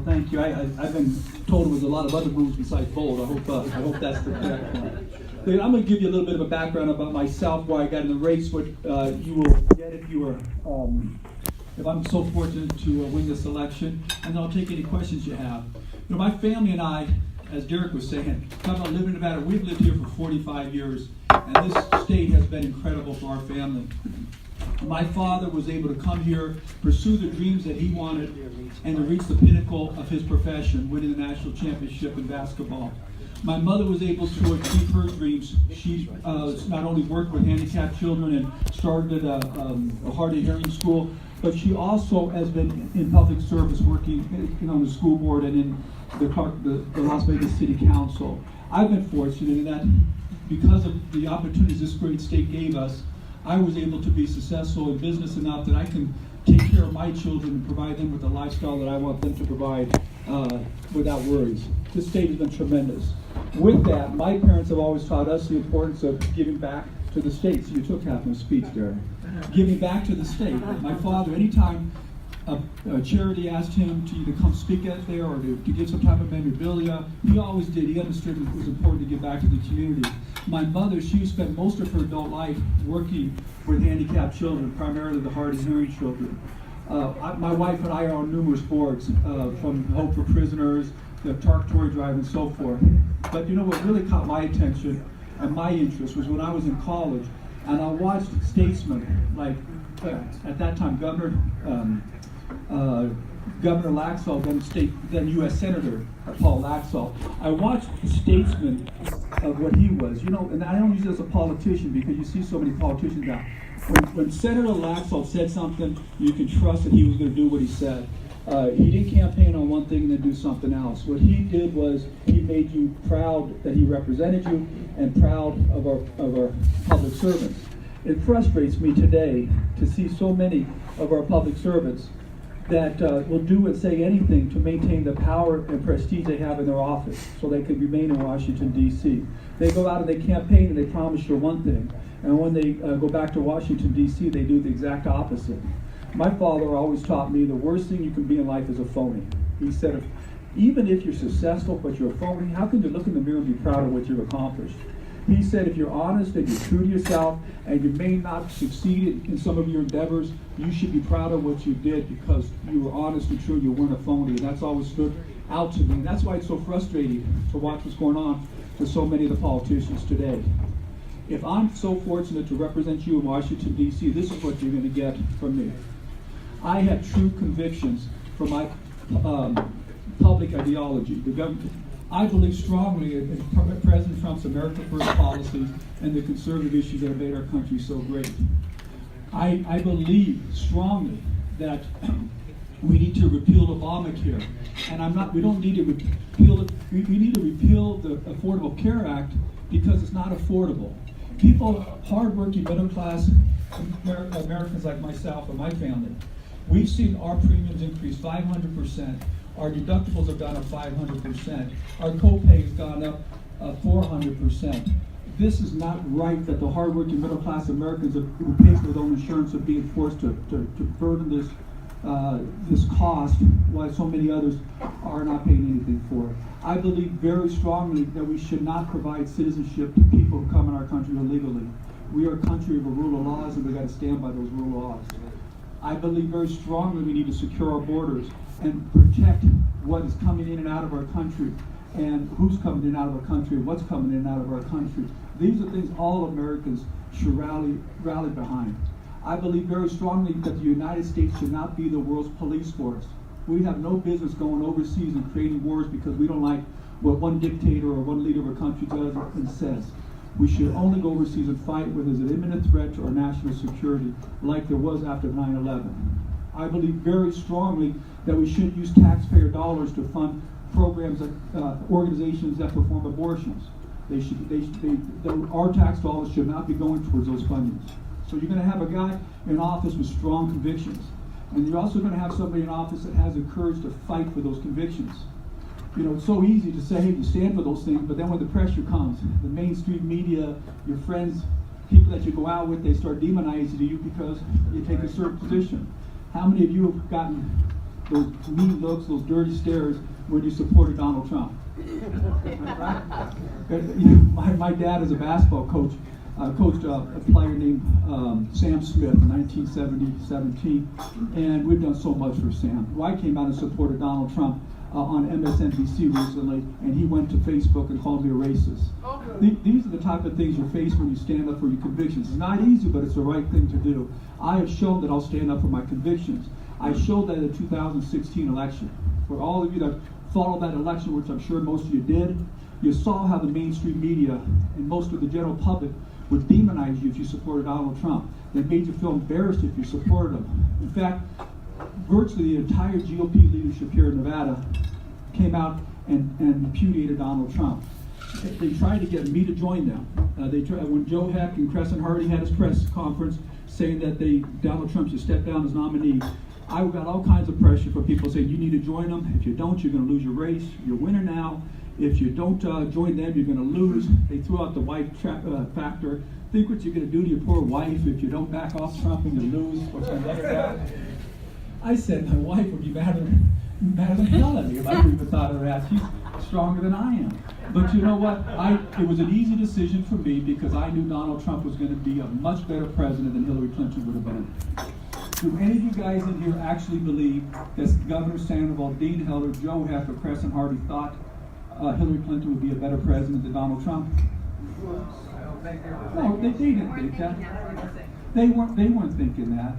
thank you. I've been told it was a lot of other moves besides bold. I hope that's the correct one. But I'm going to give you a little bit of a background about myself, why I got in the race, what you will get if you were, if I'm so fortunate to win this election, and I'll take any questions you have. You know, my family and I, as Derek was saying, talking about living in Nevada, we've lived here for 45 years, and this state has been incredible for our family. My father was able to come here, pursue the dreams that he wanted, and to reach the pinnacle of his profession, winning the national championship in basketball. My mother was able to achieve her dreams. She not only worked with handicapped children and started a hard of hearing school, but she also has been in public service, working on the school board and in the Las Vegas City Council. I've been fortunate in that because of the opportunities this great state gave us, I was able to be successful in business enough that I can take care of my children and provide them with the lifestyle that I want them to provide without worries. This state has been tremendous. With that, my parents have always taught us the importance of giving back to the state. So you took half my speech there. Giving back to the state. My father, anytime a charity asked him to either come speak out there or to give some type of memorabilia, he always did. He understood it was important to give back to the community. My mother, she spent most of her adult life working with handicapped children, primarily the hard of hearing children. My wife and I are on numerous boards, from Hope for Prisoners, the Tarkanian Drive, and so forth. But you know what really caught my attention and my interest was when I was in college, and I watched statesmen like, at that time, Governor Laxalt, then U.S. Senator Paul Laxalt. I watched statesmen of what he was, and I don't use it as a politician because you see so many politicians now. When Senator Laxalt said something, you can trust that he was going to do what he said. He didn't campaign on one thing and then do something else. What he did was he made you proud that he represented you and proud of our public servants. It frustrates me today to see so many of our public servants that will do and say anything to maintain the power and prestige they have in their office so they can remain in Washington, D.C. They go out and they campaign and they promise you one thing, and when they go back to Washington, D.C., they do the exact opposite. My father always taught me the worst thing you can be in life is a phony. He said, even if you're successful but you're a phony, how can you look in the mirror and be proud of what you've accomplished? He said, if you're honest and you're true to yourself and you may not succeed in some of your endeavors, you should be proud of what you did because you were honest and true, you weren't a phony. And that's always stood out to me. And that's why it's so frustrating to watch what's going on with so many of the politicians today. If I'm so fortunate to represent you in Washington, D.C., this is what you're going to get from me. I have true convictions for my public ideology. I believe strongly in President Trump's America First policies and the conservative issues that have made our country so great. I believe strongly that we need to repeal Obamacare, and we don't need to repeal it. We need to repeal the Affordable Care Act because it's not affordable. People, hardworking middle class Americans like myself and my family, we've seen our premiums increase 500%. Our deductibles have gone up 500%. Our copay has gone up 400%. This is not right that the hardworking middle class Americans who pay for their own insurance are being forced to burden this cost while so many others are not paying anything for it. I believe very strongly that we should not provide citizenship to people who come in our country illegally. We are a country of a rule of laws, and we've got to stand by those rule of laws. I believe very strongly we need to secure our borders and protect what is coming in and out of our country and who's coming in and out of our country and what's coming in and out of our country. These are things all Americans should rally behind. I believe very strongly that the United States should not be the world's police force. We have no business going overseas and creating wars because we don't like what one dictator or one leader of a country does and says. We should only go overseas and fight when there's an imminent threat to our national security, like there was after 9/11. I believe very strongly that we shouldn't use taxpayer dollars to fund programs, organizations that perform abortions. Our tax dollars should not be going towards those fundings. So you're going to have a guy in office with strong convictions, and you're also going to have somebody in office that has the courage to fight for those convictions. It's so easy to say, hey, you stand for those things, but then when the pressure comes, the mainstream media, your friends, people that you go out with, they start demonizing you because you take a certain position. How many of you have gotten those mean looks, those dirty stares when you supported Donald Trump. My dad is a basketball coach. Coached a player named Sam Smith in 1917, and we've done so much for Sam. Well, I came out and supported Donald Trump on MSNBC recently, and he went to Facebook and called me a racist. These are the type of things you face when you stand up for your convictions. It's not easy, but it's the right thing to do. I have shown that I'll stand up for my convictions. I showed that in the 2016 election. For all of you that followed that election, which I'm sure most of you did, you saw how the mainstream media and most of the general public would demonize you if you supported Donald Trump. They made you feel embarrassed if you supported him. In fact, virtually the entire GOP leadership here in Nevada came out and repudiated Donald Trump. They tried to get me to join them. When Joe Heck and Crescent Hardy had his press conference saying that Donald Trump should step down as nominee, I got all kinds of pressure from people saying, you need to join them. If you don't, you're going to lose your race. You're a winner now. If you don't join them, you're going to lose. They threw out the wife factor. Think what you're going to do to your poor wife if you don't back off Trump and you lose. What's going to let her down? I said my wife would be mad the hell at me if I even thought of that. She's stronger than I am. But you know what? It was an easy decision for me because I knew Donald Trump was going to be a much better president than Hillary Clinton would have been. Do any of you guys in here actually believe that Governor Sandoval, Dean Heller, Joe Heck, or Crescent Hardy thought Hillary Clinton would be a better president than Donald Trump? No, they didn't think that. They weren't thinking that.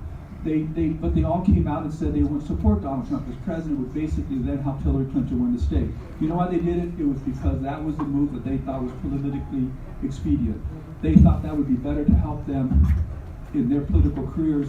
But they all came out and said they would support Donald Trump as president, would basically then help Hillary Clinton win the state. You know why they did it? It was because that was the move that they thought was politically expedient. They thought that would be better to help them in their political careers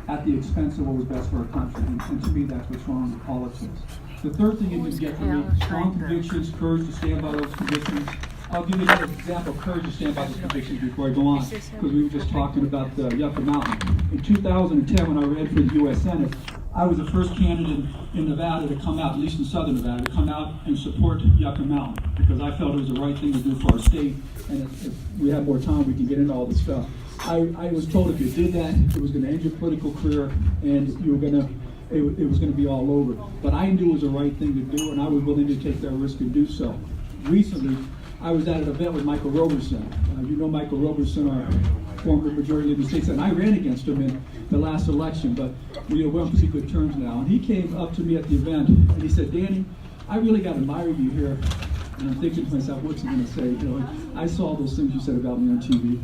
at the expense of what was best for our country. And to me, that's what's wrong with politics. The third thing you can get from me, strong convictions, courage to stand by those convictions. I'll give you another example of courage to stand by those convictions before I go on, because we were just talking about Yucca Mountain. In 2010, when I ran for the U.S. Senate, I was the first candidate in Nevada to come out, at least in southern Nevada, to come out and support Yucca Mountain, because I felt it was the right thing to do for our state, and if we have more time, we can get into all this stuff. I was told if you did that, it was going to end your political career, and you were going to it was going to be all over. But I knew it was the right thing to do, and I was willing to take that risk and do so. Recently, I was at an event with Michael Roberson. You know Michael Roberson, our former majority leader of the state, and I ran against him in the last election, but we are on pretty good terms now. And he came up to me at the event, and he said, Danny, I really got to admire you here. And I'm thinking to myself, what's he going to say? You know, I saw those things you said about me on TV.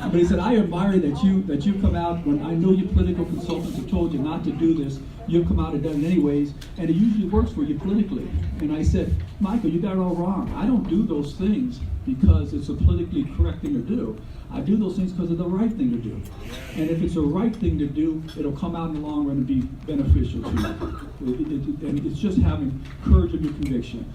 But he said, I admire that you come out when I know your political consultants have told you not to do this. You've come out and done it anyways, and it usually works for you politically. And I said, Michael, you got it all wrong. I don't do those things because it's a politically correct thing to do. I do those things because it's the right thing to do. And if it's the right thing to do, it'll come out in the long run and be beneficial to you. And it's just having courage of your conviction.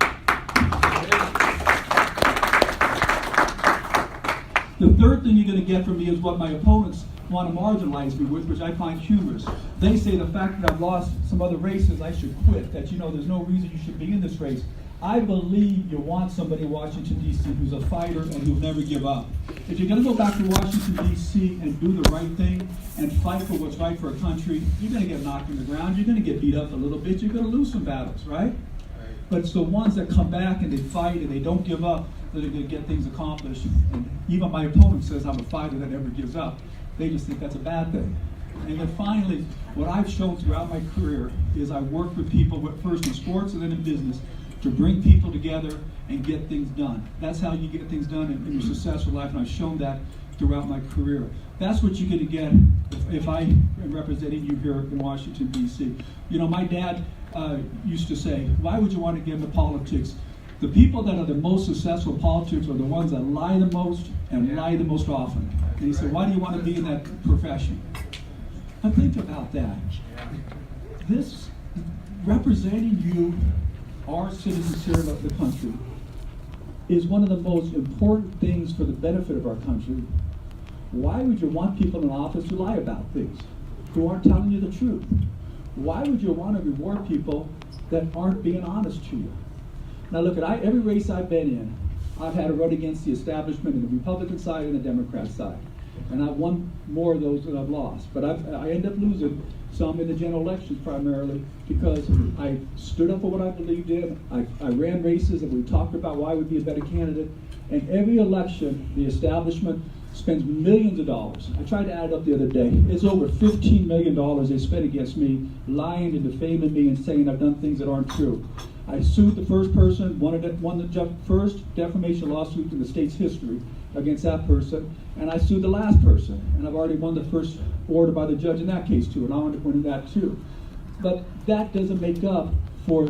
The third thing you're going to get from me is what my opponents want to marginalize me with, which I find humorous. They say the fact that I've lost some other races, I should quit, that, you know, there's no reason you should be in this race. I believe you want somebody in Washington, D.C. who's a fighter and who'll never give up. If you're going to go back to Washington, D.C. and do the right thing and fight for what's right for a country, you're going to get knocked on the ground, you're going to get beat up a little bit, you're going to lose some battles, right? But it's the ones that come back and they fight and they don't give up that are going to get things accomplished. And even my opponent says I'm a fighter that never gives up. They just think that's a bad thing. And then finally, what I've shown throughout my career is I work with people, first in sports and then in business, to bring people together and get things done. That's how you get things done in your successful life, and I've shown that throughout my career. That's what you're going to get if I am representing you here in Washington, D.C. You know, my dad used to say, why would you want to get into politics? The people that are the most successful in politics are the ones that lie the most and lie the most often. And he said, why do you want to be in that profession? And think about that. This, representing you, our citizens here of the country, is one of the most important things for the benefit of our country. Why would you want people in office who lie about things, who aren't telling you the truth? Why would you want to reward people that aren't being honest to you? Now look, at every race I've been in, I've had to run against the establishment on the Republican side and the Democrat side. and I've won more of those than I've lost. But I end up losing some in the general elections primarily because I stood up for what I believed in. I ran races and we talked about why I would be a better candidate. And every election, the establishment spends millions of dollars. I tried to add it up the other day. It's over $15 million they spent against me, lying and defaming me and saying I've done things that aren't true. I sued the first person, won the first defamation lawsuit in the state's history against that person, and I sued the last person. And I've already won the first order by the judge in that case too, and I want to win that too. But that doesn't make up for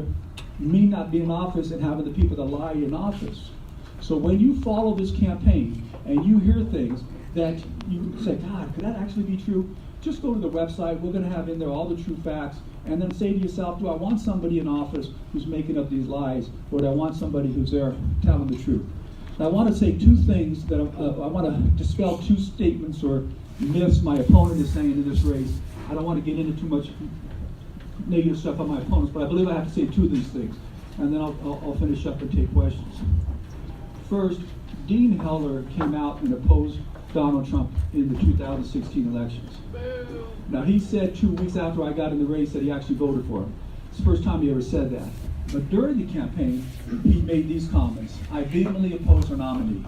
me not being in office and having the people that lie in office. So when you follow this campaign and you hear things that you say, God, could that actually be true? Just go to the website. We're going to have in there all the true facts. And then say to yourself, do I want somebody in office who's making up these lies, or do I want somebody who's there telling the truth? Now, I want to say two things that I want to dispel two statements or myths my opponent is saying in this race. I don't want to get into too much negative stuff on my opponents, but I believe I have to say two of these things. And then I'll finish up and take questions. First, Dean Heller came out and opposed Donald Trump in the 2016 elections. Boom. Now, he said 2 weeks after I got in the race that he actually voted for him. It's the first time he ever said that. But during the campaign, he made these comments. I vehemently oppose her nominee.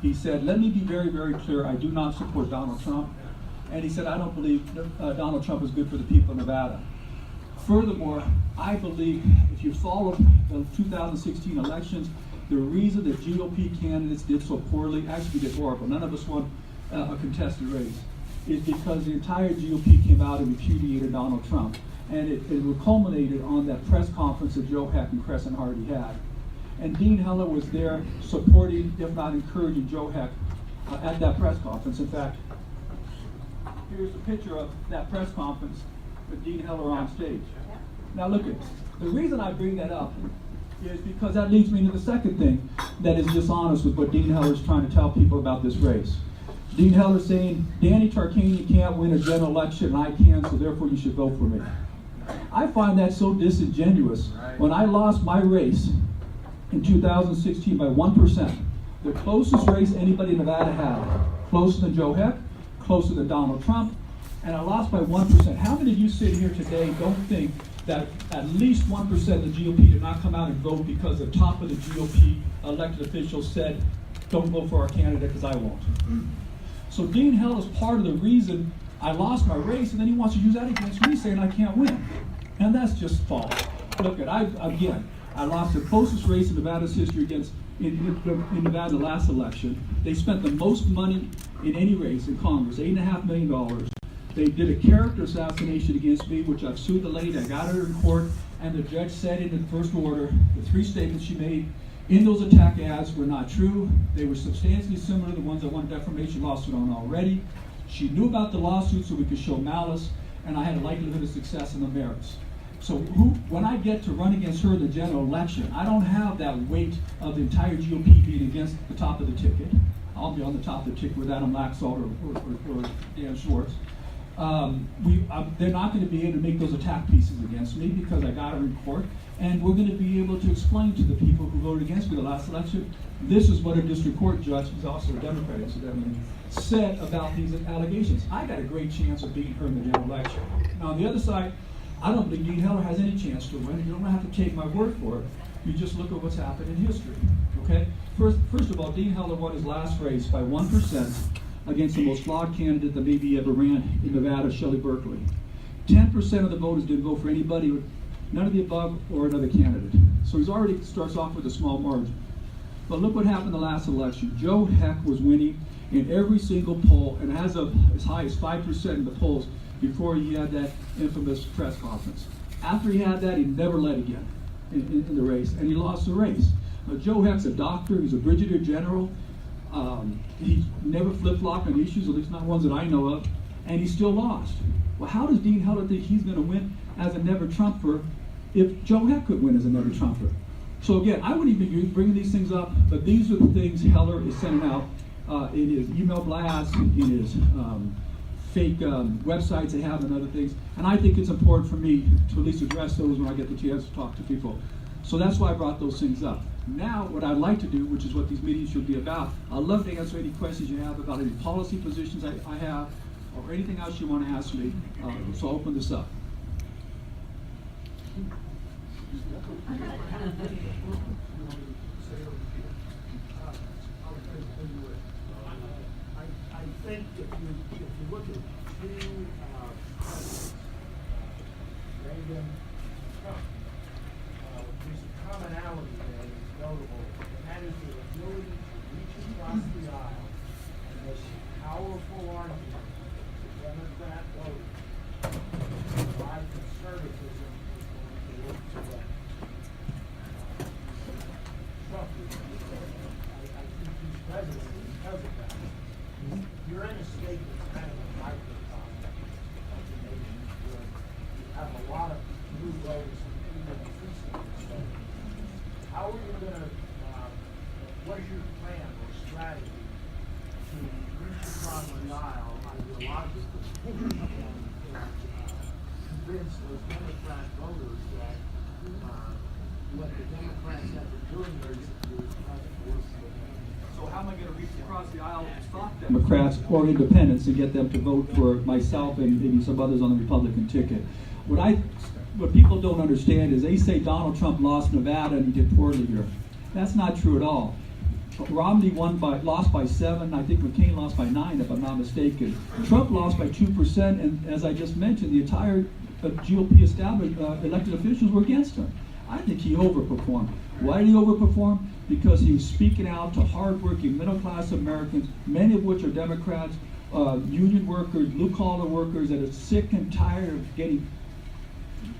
He said, let me be very, very clear, I do not support Donald Trump. And he said, I don't believe Donald Trump is good for the people of Nevada. Furthermore, I believe if you follow the 2016 elections, the reason that GOP candidates did so poorly, actually did horrible, none of us won a contested race, is because the entire GOP came out and repudiated Donald Trump. And it culminated on that press conference that Joe Heck and Crescent Hardy had. And Dean Heller was there supporting, if not encouraging, Joe Heck at that press conference. In fact, here's a picture of that press conference with Dean Heller on stage. Now look at this. The reason I bring that up is because that leads me into the second thing that is dishonest with what Dean Heller is trying to tell people about this race. Dean Heller saying, Danny Tarkanian can't win a general election and I can, so therefore you should vote for me. I find that so disingenuous. When I lost my race in 2016 by 1%, the closest race anybody in Nevada had, closer than Joe Heck, closer than Donald Trump, and I lost by 1%. How many of you sit here today don't think that at least 1% of the GOP did not come out and vote because the top of the GOP elected officials said, don't vote for our candidate because I won't. So Dean Heller is part of the reason I lost my race, and then he wants to use that against me saying I can't win. And that's just false. Look, I lost the closest race in Nevada's history in Nevada last election. They spent the most money in any race in Congress, $8.5 million. They did a character assassination against me, which I've sued the lady. I got her in court, and the judge said in the first order, the three statements she made in those attack ads were not true. They were substantially similar to the ones I won a defamation lawsuit on already. She knew about the lawsuit so we could show malice, and I had a likelihood of success in the merits. So when I get to run against her in the general election, I don't have that weight of the entire GOP being against the top of the ticket. I'll be on the top of the ticket with Adam Laxalt or Dan Schwartz. They're not going to be able to make those attack pieces against me because I got her in court, and we're going to be able to explain to the people who voted against me the last election, this is what a district court judge, who's also a Democrat incidentally, said about these allegations. I got a great chance of beating her in the general election. Now on the other side, I don't think Dean Heller has any chance to win. You don't have to take my word for it. You just look at what's happened in history. Okay? First of all, Dean Heller won his last race by 1% against the most flawed candidate that maybe ever ran in Nevada, Shelley Berkeley. 10% of the voters didn't vote for anybody, none of the above, or another candidate. So he's already starts off with a small margin. But look what happened the last election. Joe Heck was winning in every single poll, and as high as 5% in the polls before he had that infamous press conference. After he had that, he never led again in the race, and he lost the race. Now, Joe Heck's a doctor, he's a brigadier general. He never flip-flopped on issues, at least not ones that I know of, and he still lost. Well, how does Dean Heller think he's going to win as a never-Trumper if Joe Heck could win as a never-Trumper? So again, I wouldn't even be bringing these things up, but these are the things Heller is sending out in his email blasts, in his fake websites they have and other things. And I think it's important for me to at least address those when I get the chance to talk to people. So that's why I brought those things up. Now, what I'd like to do, which is what these meetings should be about, I'd love to answer any questions you have about any policy positions I have, or anything else you want to ask me. So I'll open this up. I think if you look at two presidents, Reagan, Trump, there's a commonality that is notable, and that is the ability to reach across the aisle and this powerful argument to Democrat voters why conservatism is going to work for them. Trump is, I think he's president because of that. You're in a state that's kind of a microcosm of the nation, where you have a lot of new voters and even precincts. So how are you going to, what is your plan or strategy to reach across the aisle ideologically and convince those Democrat voters that what the Democrats have been doing there is hasn't worked for them? So how am I going to reach across the aisle and stop Democrats or independents and get them to vote for myself and maybe some others on the Republican ticket? What people don't understand is they say Donald Trump lost Nevada and he did poorly here. That's not true at all. Romney lost by 7. I think McCain lost by 9, if I'm not mistaken. Trump lost by 2%, and as I just mentioned, the entire GOP established elected officials were against him. I think he overperformed. Why did he overperform? Because he was speaking out to hardworking middle-class Americans, many of which are Democrats, union workers, blue-collar workers that are sick and tired of getting,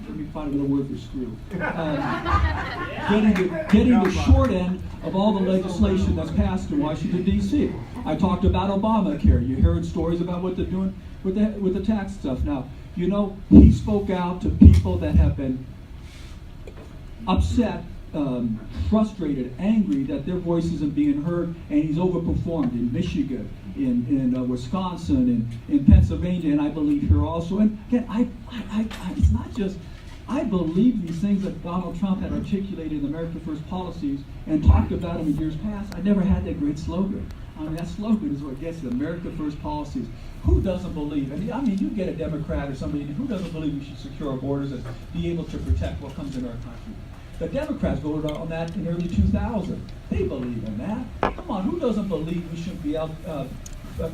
let me find another word for screw, getting the short end of all the legislation that's passed in Washington, D.C. I talked about Obamacare. You heard stories about what they're doing with the tax stuff. Now, you know, he spoke out to people that have been upset, frustrated, angry that their voice isn't being heard, and he's overperformed in Michigan, in Wisconsin, in Pennsylvania, and I believe here also. And again, it's not just, I believe these things that Donald Trump had articulated in America First policies and talked about them in years past. I never had that great slogan. I mean, that slogan is what gets it, America First policies. Who doesn't believe? I mean, you get a Democrat or somebody, who doesn't believe we should secure our borders and be able to protect what comes in our country? The Democrats voted on that in early 2000. They believe in that. Come on, who doesn't believe we should be out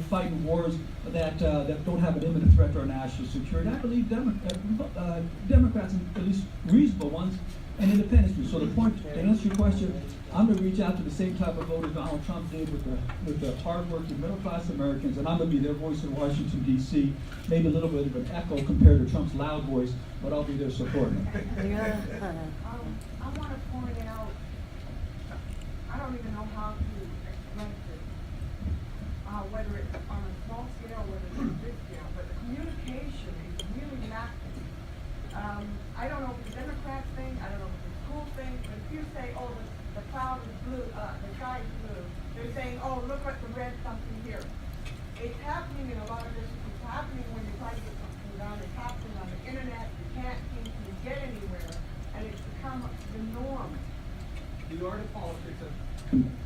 fighting wars that don't have an imminent threat to our national security? I believe Democrats, at least reasonable ones, and independents do. So the point, to answer your question, I'm going to reach out to the same type of voters Donald Trump did with the hardworking middle-class Americans, and I'm going to be their voice in Washington, D.C., maybe a little bit of an echo compared to Trump's loud voice, but I'll be there supporting them. I want to point out, I don't even know how to express it, whether it's on a small scale, whether it's on a big scale, but the communication is really lacking. I don't know if it's a Democrat thing, I don't know if it's a school thing, but if you say, oh, the cloud is blue, the sky is blue, they're saying, oh, look at the red something here. It's happening in a lot of districts. It's happening when you try to get something done. It's happening on the internet. You can't seem to get anywhere, and it's become the norm. The art of politics.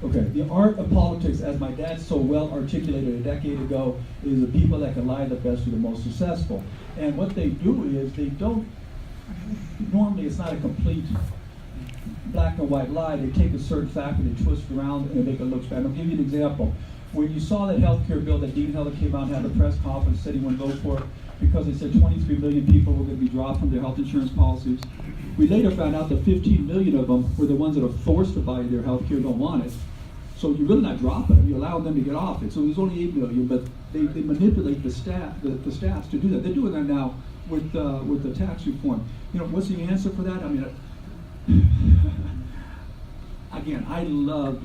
Okay, the art of politics, as my dad so well articulated a decade ago, is the people that can lie the best are the most successful. And what they do is they don't, normally it's not a complete black and white lie. They take a certain fact and they twist it around and make it look bad. I'll give you an example. When you saw that health care bill that Dean Heller came out and had a press conference, said he wouldn't vote for it because they said 23 million people were going to be dropped from their health insurance policies. We later found out that 15 million of them were the ones that are forced to buy their health care, don't want it. So you're really not dropping them, you're allowing them to get off it. So there's only 8 million, but they manipulate the stats to do that. They're doing that now with the tax reform. You know, what's the answer for that? I mean, again, I love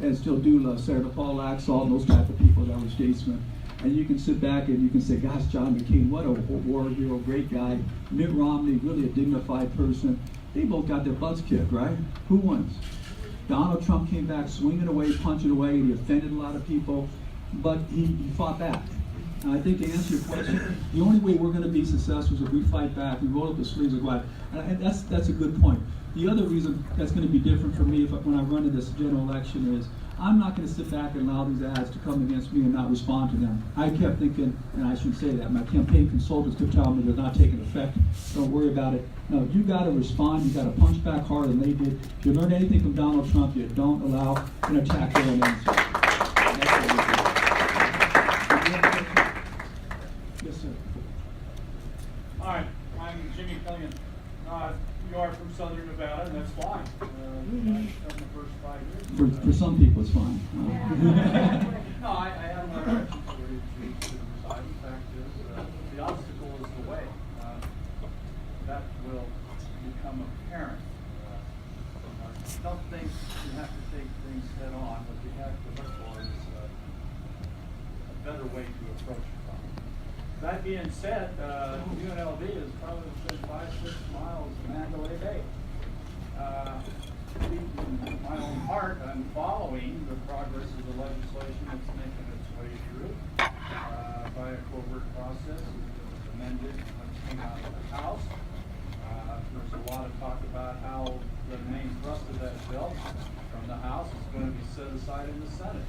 and still do love Senator Paul Laxalt and those type of people that were statesmen. And you can sit back and you can say, gosh, John McCain, what a war hero, great guy. Mitt Romney, really a dignified person. They both got their butts kicked, right? Who wins? Donald Trump came back swinging away, punching away, and he offended a lot of people, but he fought back. And I think to answer your question, the only way we're going to be successful is if we fight back, we roll up the sleeves and go out. And that's a good point. The other reason that's going to be different for me when I run in this general election is I'm not going to sit back and allow these ads to come against me and not respond to them. I kept thinking, and I shouldn't say that, my campaign consultants could tell me they're not taking effect. Don't worry about it. No, you got to respond. You got to punch back harder than they did. If you learn anything from Donald Trump, you don't allow an attack their own answer. Yes, sir. Hi, I'm Jimmy Killian. You are from Southern Nevada, and that's fine. I've spent the first 5 years. For some people, it's fine. No, I have no objection for you to decide. The fact is, the obstacle is the way. That will become apparent. I don't think you have to take things head on. What you have to look for is a better way to approach the problem. That being said, UNLV is probably within 5-6 miles of Mandalay Bay. In my own heart, I'm following the progress of the legislation that's making its way through by a covert process. It was amended when it came out of the House. There's a lot of talk about how the main thrust of that bill from the House is going to be set aside in the Senate.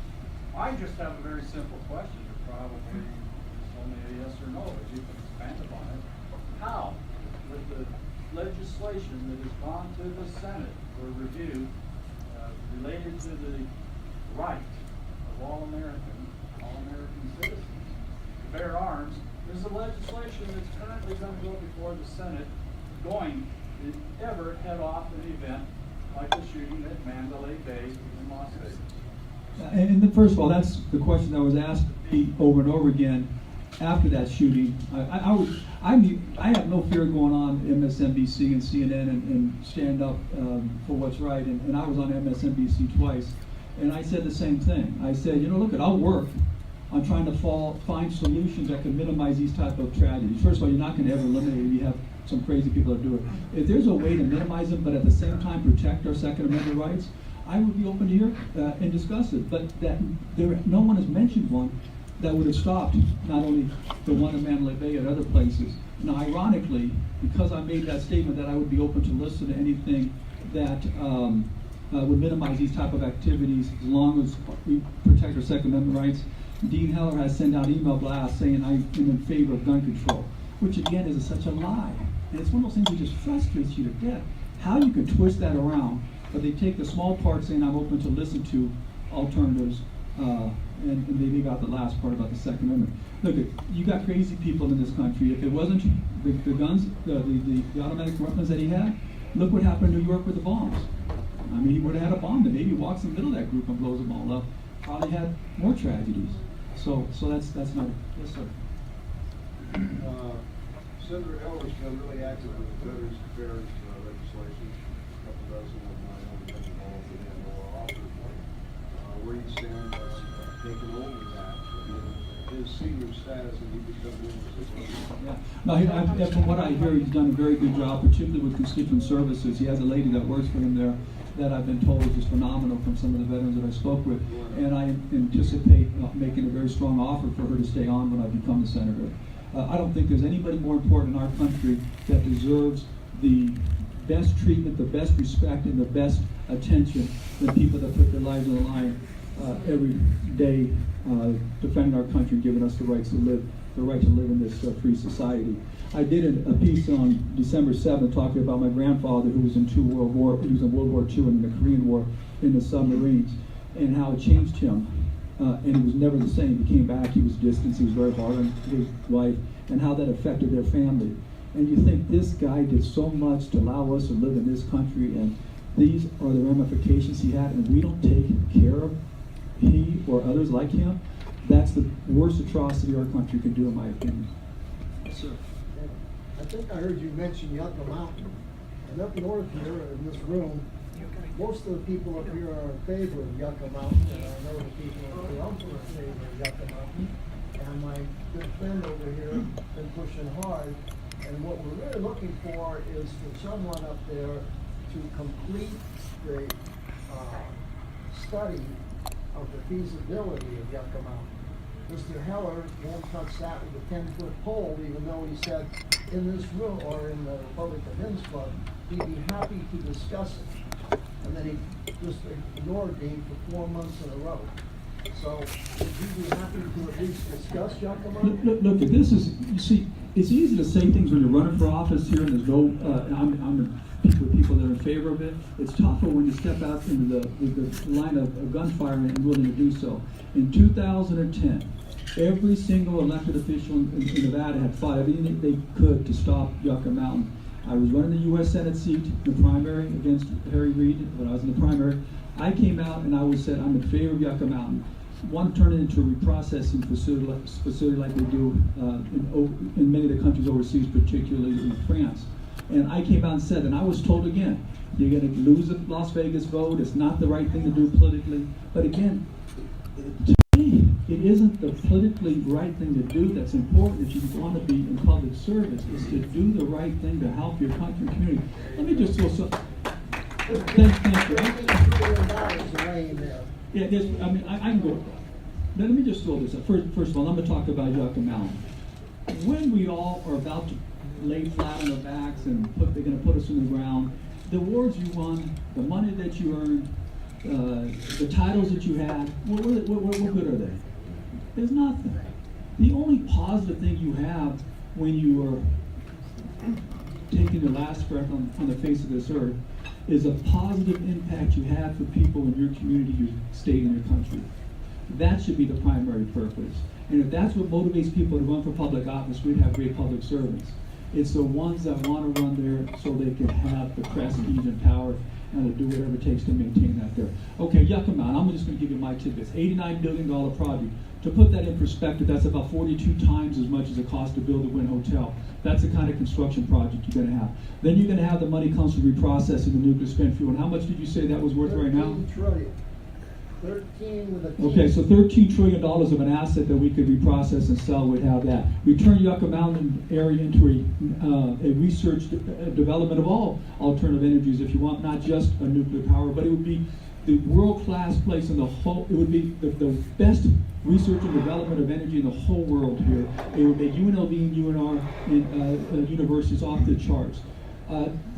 I just have a very simple question. It probably is only a yes or no, but you can expand upon it. How, with the legislation that has gone to the Senate for review related to the right of all American citizens to bear arms, is the legislation that's currently going to go before the Senate going to ever head off an event like the shooting at Mandalay Bay in Las Vegas? And then first of all, that's the question that was asked me over and over again after that shooting. I have no fear going on MSNBC and CNN and stand up for what's right. And I was on MSNBC twice, and I said the same thing. I said, look, I'll work on trying to find solutions that can minimize these type of tragedies. First of all, you're not going to ever eliminate it. You have some crazy people that do it. If there's a way to minimize them, but at the same time protect our Second Amendment rights, I would be open to hear and discuss it. But no one has mentioned one that would have stopped not only the one in Mandalay Bay and other places. Now, ironically, because I made that statement that I would be open to listen to anything that would minimize these type of activities as long as we protect our Second Amendment rights, Dean Heller has sent out email blasts saying I am in favor of gun control, which again is such a lie. And it's one of those things that just frustrates you to death. How you can twist that around, but they take the small part saying I'm open to listen to alternatives, and they leave out the last part about the Second Amendment. Look, you got crazy people in this country. If it wasn't the guns, the automatic weapons that he had, look what happened in New York with the bombs. I mean, he would have had a bomb that maybe walks in the middle of that group and blows them all up. Probably had more tragedies. So that's not. Yes, sir. Senator Eller's been really active with the Veterans Affairs legislation. A couple dozen of my own been involved in it or offered one. Where you stand taking over that, his senior status, and he becomes one of the No, from what I hear, he's done a very good job, particularly with constituent services. He has a lady that works for him there that I've been told is just phenomenal from some of the veterans that I spoke with. And I anticipate making a very strong offer for her to stay on when I become the senator. I don't think there's anybody more important in our country that deserves the best treatment, the best respect, and the best attention than people that put their lives on the line every day defending our country, giving us the right to live in this free society. I did a piece on December 7th talking about my grandfather who was in World War II and in the Korean War in the submarines, and how it changed him. And he was never the same. He came back, he was distant, he was very hard on his wife, and how that affected their family. And you think this guy did so much to allow us to live in this country, and these are the ramifications he had, and we don't take care of he or others like him. That's the worst atrocity our country can do, in my opinion. Yes, sir. I think I heard you mention Yucca Mountain. And up north here in this room, most of the people up here are in favor of Yucca Mountain, and I know the people up here are in favor of Yucca Mountain. And my good friend over here has been pushing hard. And what we're really looking for is for someone up there to complete the study of the feasibility of Yucca Mountain. Mr. Heller won't touch that with a 10-foot pole, even though he said in this room, or in the Republic of Men's Club, he'd be happy to discuss it. And then he just ignored me for 4 months in a row. So, would you be happy to at least discuss Yakima? Look, this is, you see, it's easy to say things when you're running for office here and there's no, I'm with people that are in favor of it. It's tougher when you step out into the line of gunfire and willing to do so. In 2010, every single elected official in Nevada had fought everything they could to stop Yucca Mountain. I was running the U.S. Senate seat, the primary against Harry Reid when I was in the primary. I came out and I said I'm in favor of Yucca Mountain. One turned it into a reprocessing facility like they do in many of the countries overseas, particularly in France. And I came out and said, and I was told again, you're going to lose the Las Vegas vote. It's not the right thing to do politically. But again, to me, it isn't the politically right thing to do that's important if you want to be in public service. It's to do the right thing to help your country and community. Let me just throw some. Thank you. Yeah, I can go. Let me just throw this up. First of all, I'm going to talk about Yucca Mountain. When we all are about to lay flat on our backs and they're going to put us in the ground, the awards you won, the money that you earned, the titles that you had, what good are they? There's nothing. The only positive thing you have when you are taking your last breath on the face of this earth is a positive impact you have for people in your community, your state, and your country. That should be the primary purpose. And if that's what motivates people to run for public office, we'd have great public servants. It's the ones that want to run there so they can have the prestige and power and to do whatever it takes to maintain that there. Okay, Yucca Mountain, I'm just going to give you my tidbits. $89 billion project. To put that in perspective, that's about 42 times as much as it costs to build the Wynn Hotel. That's the kind of construction project you're going to have. Then you're going to have the money comes from reprocessing the nuclear spent fuel. And how much did you say that was worth right now? 13 trillion. 13 with a T. Okay, so $13 trillion of an asset that we could reprocess and sell would have that. We turn Yucca Mountain area into a research development of all alternative energies, if you want, not just a nuclear power, but it would be the world-class place in the whole, it would be the best research and development of energy in the whole world here. It would make UNLV and UNR and universities off the charts.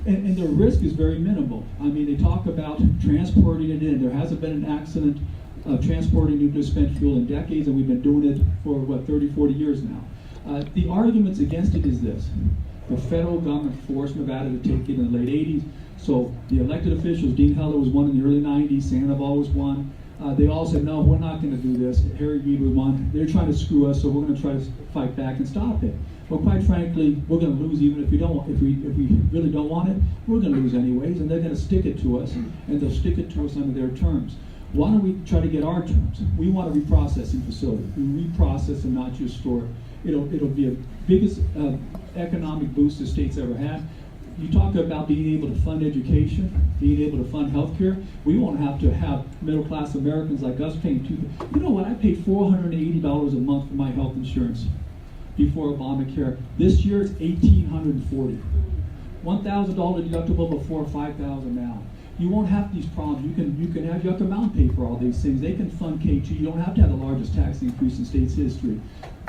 And the risk is very minimal. I mean, they talk about transporting it in. There hasn't been an accident of transporting nuclear spent fuel in decades, and we've been doing it for, 30, 40 years now. The arguments against it is this. The federal government forced Nevada to take it in the late 80s. So the elected officials, Dean Heller was one in the early 90s, Sandoval was one. They all said, no, we're not going to do this. Harry Reid was one. They're trying to screw us, so we're going to try to fight back and stop it. But quite frankly, we're going to lose even if we don't. If we really don't want it, we're going to lose anyways, and they're going to stick it to us, and they'll stick it to us under their terms. Why don't we try to get our terms? We want a reprocessing facility. We reprocess and not just store it. It'll be a biggest economic boost the state's ever had. You talk about being able to fund education, being able to fund healthcare. We won't have to have middle-class Americans like us paying You know what? I paid $480 a month for my health insurance before Obamacare. This year it's $1,840. $1,000 deductible before $5,000 now. You won't have these problems. You can have Yucca Mountain pay for all these things. They can fund KG. You don't have to have the largest tax increase in state's history.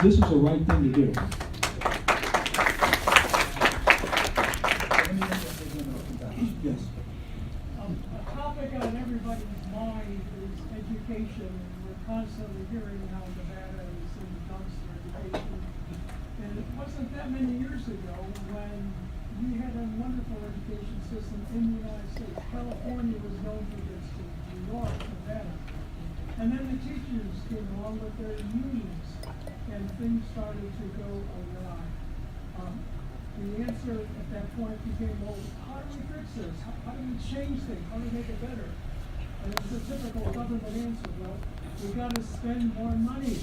This is the right thing to do. Yes. A topic on everybody's mind is education. We're constantly hearing how Nevada is in the dumpster education. And it wasn't that many years ago when we had a wonderful education system in the United States. California was known for this, New York, Nevada. And then the teachers came along with their unions, and things started to go awry. The answer at that point became, well, how do we fix this? How do we change things? How do we make it better? And it's a typical government answer. Well, we've got to spend more money.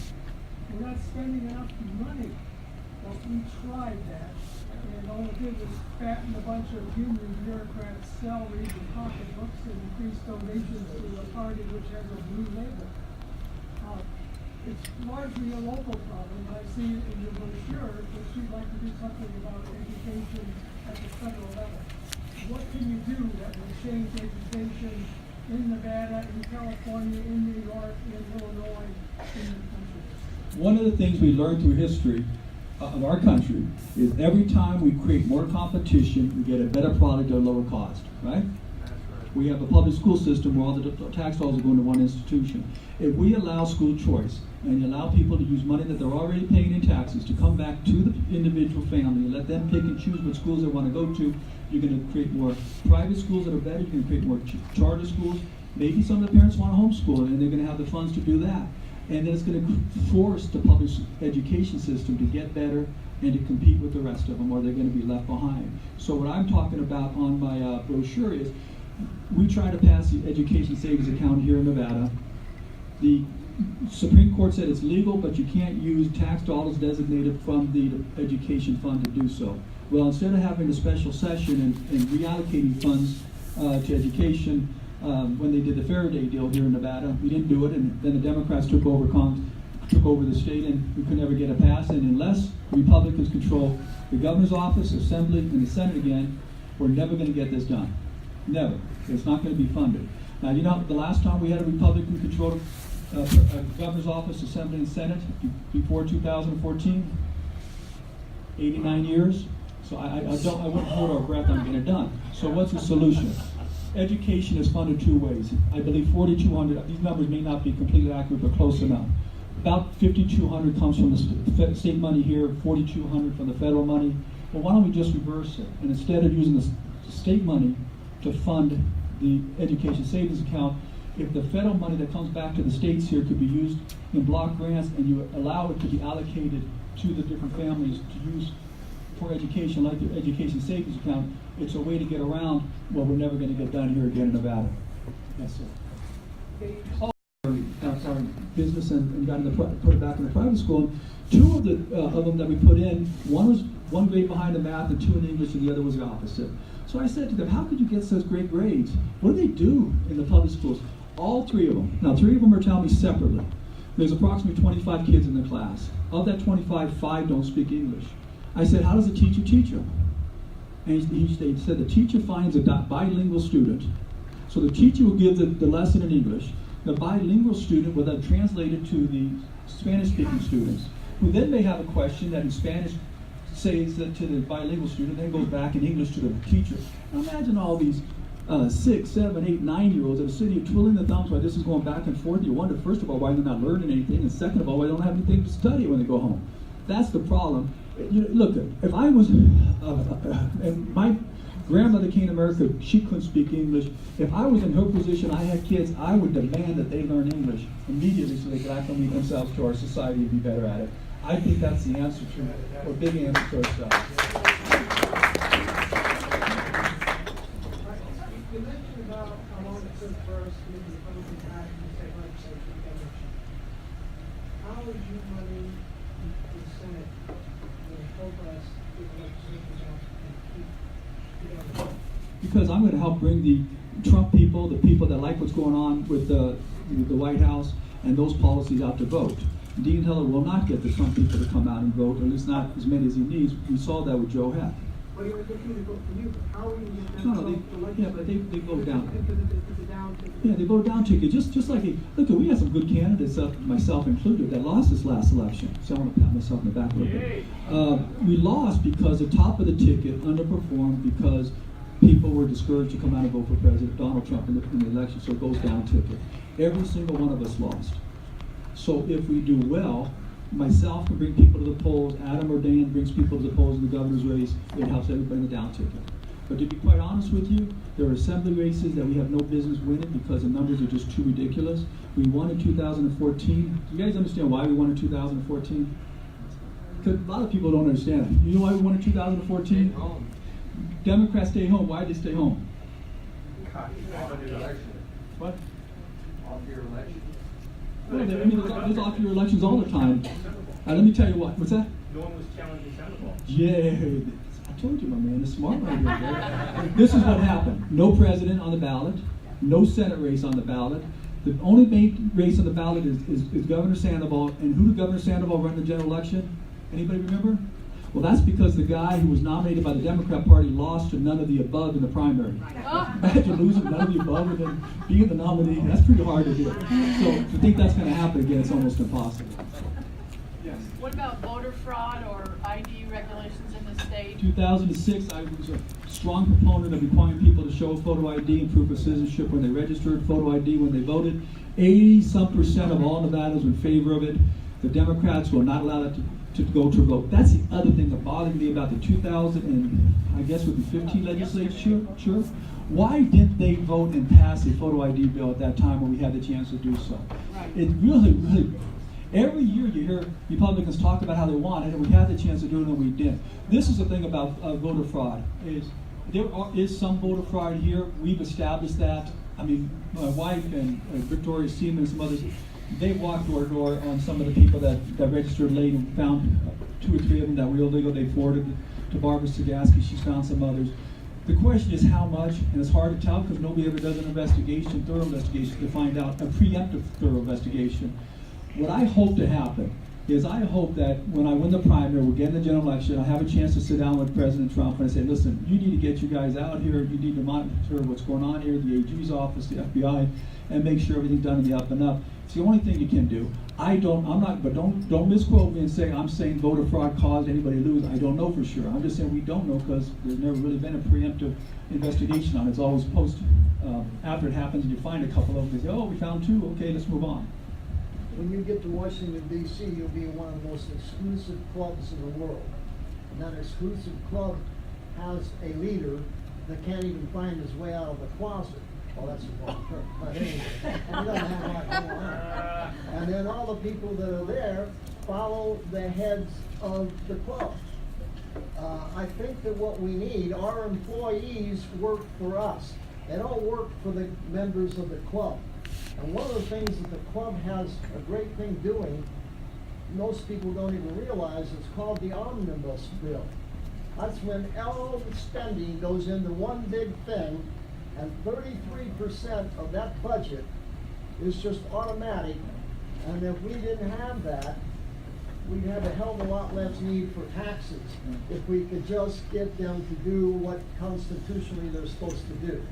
We're not spending enough money. Well, we tried that, and all it did was fatten a bunch of union bureaucrats' salaries and pocketbooks and increase donations to a party which has a blue label. It's largely a local problem, but I see in your brochure that you'd like to do something about education at the federal level. What can you do that will change education in Nevada, in California, in New York, in Illinois, in the country? One of the things we learned through history of our country is every time we create more competition, we get a better product at a lower cost, right? We have a public school system where all the tax dollars are going to one institution. If we allow school choice and you allow people to use money that they're already paying in taxes to come back to the individual family and let them pick and choose what schools they want to go to, you're going to create more private schools that are better, you're going to create more charter schools. Maybe some of the parents want to homeschool and they're going to have the funds to do that. And then it's going to force the public education system to get better and to compete with the rest of them, or they're going to be left behind. So what I'm talking about on my brochure is, we try to pass the education savings account here in Nevada. The Supreme Court said it's legal, but you can't use tax dollars designated from the education fund to do so. Well, instead of having a special session and reallocating funds to education, when they did the Faraday deal here in Nevada, we didn't do it, and then the Democrats took over the state, and we could never get it passed. And unless Republicans control the governor's office, assembly, and the Senate again, we're never going to get this done. Never. It's not going to be funded. Now, you know, the last time we had a Republican-controlled governor's office, assembly, and Senate before 2014, 89 years. So I wouldn't hold our breath on getting it done. So what's the solution? Education is funded two ways. I believe 4,200, these numbers may not be completely accurate, but close enough. About 5,200 comes from the state money here, 4,200 from the federal money. Well, why don't we just reverse it? And instead of using the state money to fund the education savings account, if the federal money that comes back to the states here could be used in block grants and you allow it to be allocated to the different families to use for education, like the education savings account, it's a way to get around what we're never going to get done here again in Nevada. Yes, sir. Our business and got put it back in the private school. Two of them that we put in, one was one grade behind in math and 2 in English, and the other was the opposite. So I said to them, how could you get such great grades? What do they do in the public schools? All 3 of them. Now, 3 of them are telling me separately. There's approximately 25 kids in the class. Of that 25, 5 don't speak English. I said, how does the teacher teach them? And they said the teacher finds a bilingual student. So the teacher will give the lesson in English. The bilingual student will then translate it to the Spanish-speaking students, who then may have a question that in Spanish says that to the bilingual student, then goes back in English to the teacher. Now imagine all these 6, 7, 8, 9-year-olds that are sitting here twiddling their thumbs while this is going back and forth. You wonder, first of all, why they're not learning anything, and second of all, why they don't have anything to study when they go home. That's the problem. You know, look, if I was, and my grandmother came to America, she couldn't speak English. If I was in her position, I had kids, I would demand that they learn English immediately so they could acclimate themselves to our society and be better at it. I think that's the answer to, or big answer to ourselves. You mentioned about how long it took for us to get the Republican pass in the state legislature to get election. How would you money the Senate will help us get the legislation out and keep it on? Because I'm going to help bring the Trump people, the people that like what's going on with the White House and those policies out to vote. Dean Heller will not get the Trump people to come out and vote, or at least not as many as he needs. We saw that with Joe Heck. Well, you're looking to vote for you, but how are you going to get them No, to vote for legislation? yeah, but they vote down. Because it's a down ticket. Yeah, they vote down ticket. Just like, look, we had some good candidates, myself included, that lost this last election. So I want to pat myself in the back a little bit. We lost because the top of the ticket underperformed because people were discouraged to come out and vote for President Donald Trump in the election, so it goes down ticket. Every single one of us lost. So if we do well, myself can bring people to the polls, Adam or Dan brings people to the polls in the governor's race, it helps everybody in the down ticket. But to be quite honest with you, there are assembly races that we have no business winning because the numbers are just too ridiculous. We won in 2014. Do you guys understand why we won in 2014? Because a lot of people don't understand it. You know why we won in 2014? Democrats stay home. Why did they stay home? What? Off your election. Well, there's off-year elections all the time. Let me tell you what. What's that? No one was challenging Santa Claus. Yeah, I told you, my man. It's smart right here. This is what happened. No president on the ballot. No Senate race on the ballot. The only main race on the ballot is Governor Sandoval. And who did Governor Sandoval run the general election? Anybody remember? Well, that's because the guy who was nominated by the Democrat Party lost to none of the above in the primary. Imagine losing none of the above and then being the nominee. That's pretty hard to do. So to think that's going to happen again, it's almost impossible. What about voter fraud or ID regulations in the state? 2006, I was a strong proponent of requiring people to show photo ID and proof of citizenship when they registered, photo ID when they voted. 80-some% of all Nevadans were in favor of it. The Democrats will not allow that to go to a vote. That's the other thing that bothered me about the 2000 and I guess would be 15 legislature. Sure. Why didn't they vote and pass a photo ID bill at that time when we had the chance to do so? Right. It really, every year you hear Republicans talk about how they want it, and we had the chance to do it and we didn't. This is the thing about voter fraud, is there is some voter fraud here. We've established that. I mean, my wife and Victoria Seaman and some others, they walked door to door on some of the people that registered late and found 2 or 3 of them that were illegal. They forwarded to Barbara Sagaski. She's found some others. The question is how much, and it's hard to tell because nobody ever does an investigation, thorough investigation, to find out, a preemptive thorough investigation. What I hope to happen is I hope that when I win the primary, we'll get in the general election, I have a chance to sit down with President Trump and I say, listen, you need to get you guys out here, you need to monitor what's going on here, the AG's office, the FBI, and make sure everything's done in the up and up. It's the only thing you can do. Don't misquote me and say I'm saying voter fraud caused anybody to lose. I don't know for sure. I'm just saying we don't know because there's never really been a preemptive investigation on it. It's always post after it happens and you find a couple of them and say, oh, we found 2, okay, let's move on. When you get to Washington, D.C., you'll be in one of the most exclusive clubs in the world. And that exclusive club has a leader that can't even find his way out of the closet. Well, that's the wrong term. But anyway, he doesn't have a lot going on. And then all the people that are there follow the heads of the club. I think that what we need, our employees work for us. They don't work for the members of the club. And one of the things that the club has a great thing doing, most people don't even realize, it's called the omnibus bill. That's when all the spending goes into one big thing, and 33% of that budget is just automatic. And if we didn't have that, we'd have a hell of a lot less need for taxes if we could just get them to do what constitutionally they're supposed to do.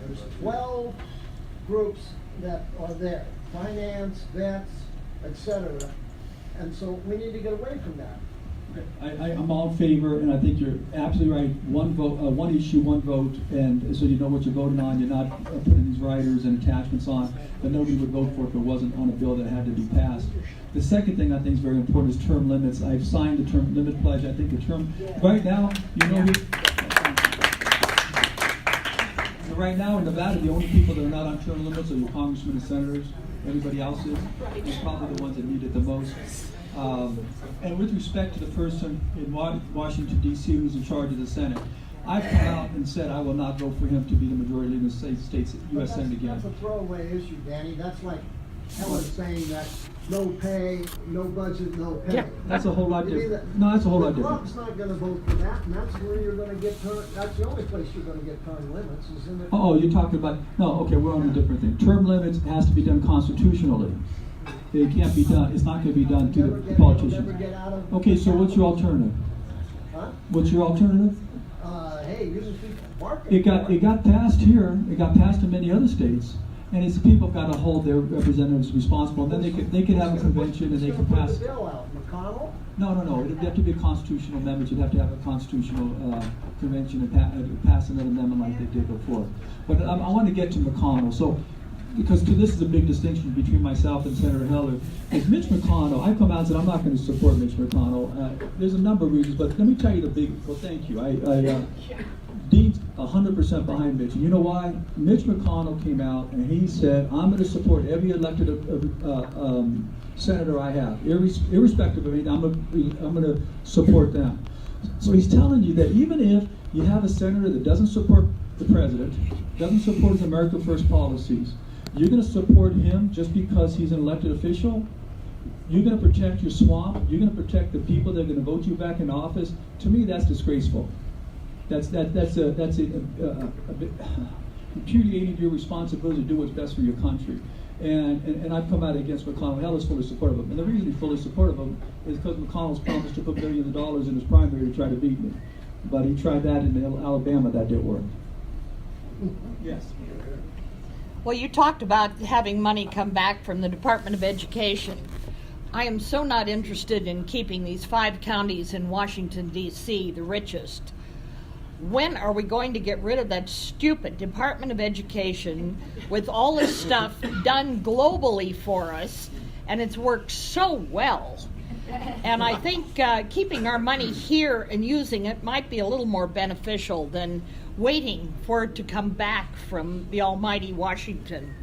There's 12 groups that are there, finance, vets, etc. And so we need to get away from that. I'm all in favor, and I think you're absolutely right. One vote, one issue, one vote, and so you know what you're voting on. You're not putting these riders and attachments on that nobody would vote for if it wasn't on a bill that had to be passed. The second thing I think is very important is term limits. I've signed the term limit pledge. I think the term, right now, you know, right now in Nevada, the only people that are not on term limits are your congressmen and senators. Everybody else is. It's probably the ones that need it the most. And with respect to the person in Washington, D.C. who's in charge of the Senate, I've come out and said I will not vote for him to be the majority leader in the state's U.S. Senate again. That's a throwaway issue, Danny. That's like Helen saying that no pay, no budget, no pay. Yeah, that's a whole lot different. No, that's a whole lot different. The club's not going to vote for that, and that's where you're going to get term. That's the only place you're going to get term limits is in the. Oh, you're talking about okay. We're on a different thing. Term limits has to be done constitutionally. It can't be done. It's not going to be done to the politicians. Okay, so what's your alternative? Huh? What's your alternative? Hey, you just market. It got passed here. It got passed in many other states, and it's the people have got to hold their representatives responsible. And then they could have a convention and they could pass. The bill out, McConnell. No. It'd have to be a constitutional amendment. You'd have to have a constitutional convention and pass another amendment like they did before. But I want to get to McConnell. So, because this is a big distinction between myself and Senator Heller, is Mitch McConnell. I've come out and said I'm not going to support Mitch McConnell. There's a number of reasons, but let me tell you the big. Well, thank you. Dean's 100% behind Mitch, and you know why? Mitch McConnell came out and he said, "I'm going to support every elected senator I have, irrespective of anything. I'm going to support them." So he's telling you that even if you have a senator that doesn't support the president, doesn't support his America First policies, you're going to support him just because he's an elected official? You're going to protect your swamp? You're going to protect the people that are going to vote you back in office? To me, that's disgraceful. That's repudiating your responsibility to do what's best for your country. And I've come out against McConnell. Heller is fully supportive of him. And the reason he's fully supportive of him is because McConnell's promised to put billions of dollars in his primary to try to beat me. But he tried that in Alabama. That didn't work. Yes. Well, you talked about having money come back from the Department of Education. I am so not interested in keeping these 5 counties in Washington, D.C., the richest. When are we going to get rid of that stupid Department of Education with all this stuff done globally for us, and it's worked so well? And I think keeping our money here and using it might be a little more beneficial than waiting for it to come back from the almighty Washington.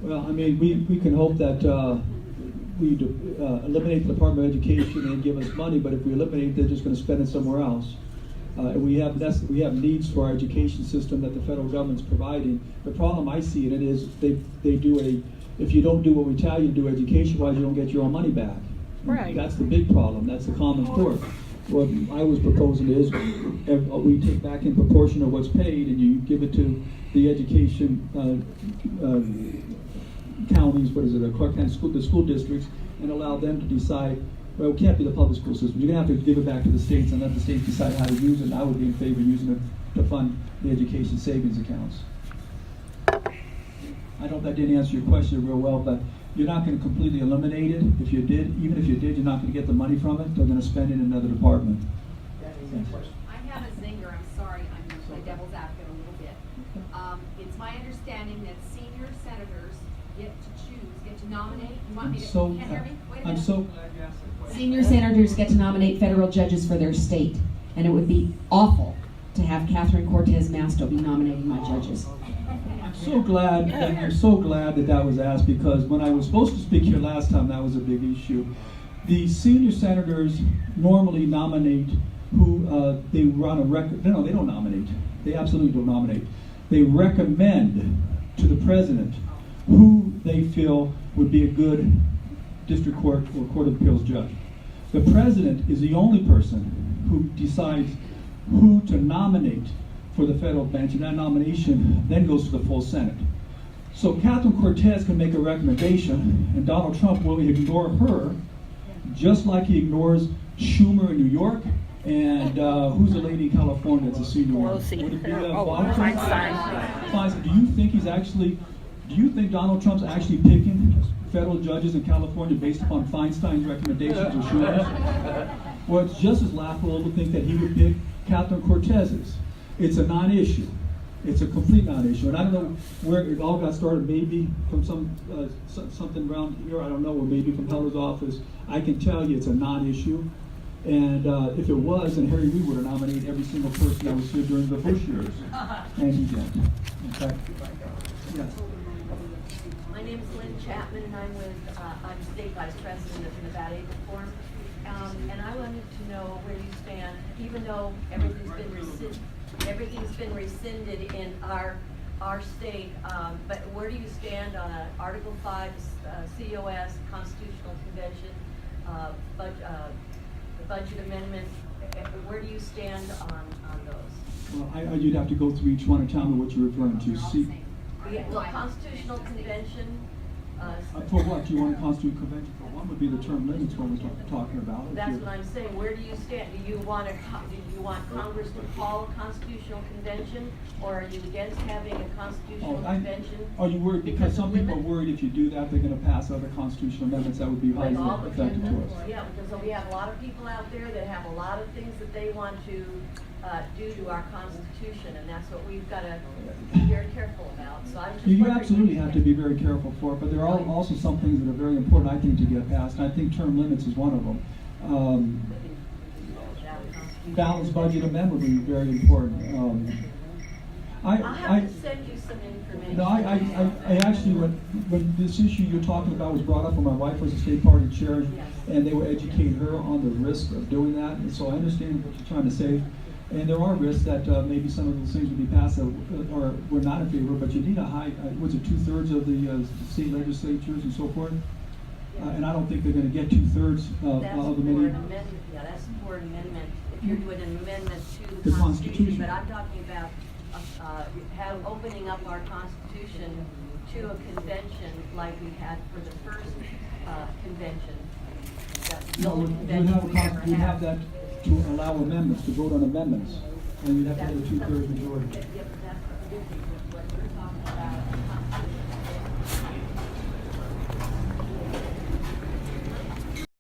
Well, I mean, we can hope that we eliminate the Department of Education and give us money, but if we eliminate it, they're just going to spend it somewhere else. And we have needs for our education system that the federal government's providing. The problem I see in it is they do if you don't do what we tell you to do education-wise, you don't get your own money back. Right. That's the big problem. That's the common core. What I was proposing is we take back in proportion of what's paid and you give it to the education counties, Clark County the school districts, and allow them to decide. Well, it can't be the public school system. You're going to have to give it back to the states and let the states decide how to use it. And I would be in favor of using it to fund the education savings accounts. I don't know if that didn't answer your question real well, but you're not going to completely eliminate it. If you did, even if you did, you're not going to get the money from it. They're going to spend it in another department. Yes. I have a zinger. I'm sorry. I'm going to play devil's advocate a little bit. It's my understanding that senior senators get to choose, get to nominate. You want me to? Can't hear me? Wait a minute. Senior senators get to nominate federal judges for their state, and it would be awful to have Catherine Cortez Masto be nominating my judges. I'm so glad that was asked, because when I was supposed to speak here last time, that was a big issue. The senior senators normally nominate who they run a record. No, they don't nominate. They absolutely don't nominate. They recommend to the president who they feel would be a good district court or court of appeals judge. The president is the only person who decides who to nominate for the federal bench, and that nomination then goes to the full Senate. So Catherine Cortez can make a recommendation, and Donald Trump will ignore her, just like he ignores Schumer in New York, and who's the lady in California that's a senior one? Pelosi. Would it be, Feinstein. Feinstein. Do you think Donald Trump's actually picking federal judges in California based upon Feinstein's recommendations or Schumer's? Well, it's just as laughable to think that he would pick Catherine Cortez's. It's a non-issue. It's a complete non-issue, and I don't know where it all got started. Maybe from something around here. I don't know, or maybe from Heller's office. I can tell you, it's a non-issue. And if it was, then Harry Reid would have nominated every single person that was here during the Bush years, and he didn't. In fact, yes. My name is Lynn Chapman, and I'm state vice president of the Nevada Able Forum. And I wanted to know where you stand, even though everything's been rescinded in our state. But where do you stand on Article 5, COS, Constitutional Convention, the budget amendment? Where do you stand on those? Well, you'd have to go through each one and tell me what you're referring to. Well, Constitutional Convention. For what? Do you want a constitutional convention for? One would be the term limits when we're talking about. That's what I'm saying. Where do you stand? Do you want Congress to call a constitutional convention, or are you against having a constitutional convention? Are you worried? Because some people are worried if you do that, they're going to pass other constitutional amendments that would be highly effective to us. Yeah, because we have a lot of people out there that have a lot of things that they want to do to our Constitution, and that's what we've got to be very careful about. So I'm just You absolutely have to be very careful for it, but there are also some things that are very important, I think, to get passed, and I think term limits is one of them. Balanced budget amendment would be very important. I'll have to send you some information. No, I actually, when this issue you're talking about was brought up when my wife was a state party chair, and they were educating her on the risk of doing that, and so I understand what you're trying to say. And there are risks that maybe some of those things would be passed that we're not in favor, but you need a high, was it 2/3 of the state legislatures and so forth? And I don't think they're going to get 2/3 of the many. Yeah, that's for an amendment. If you're doing an amendment to the Constitution, but I'm talking about opening up our Constitution to a convention like we had for the first convention. No, we have that to allow amendments, to vote on amendments, and you'd have to have a 2/3 majority. Yeah, but that's what we're talking about.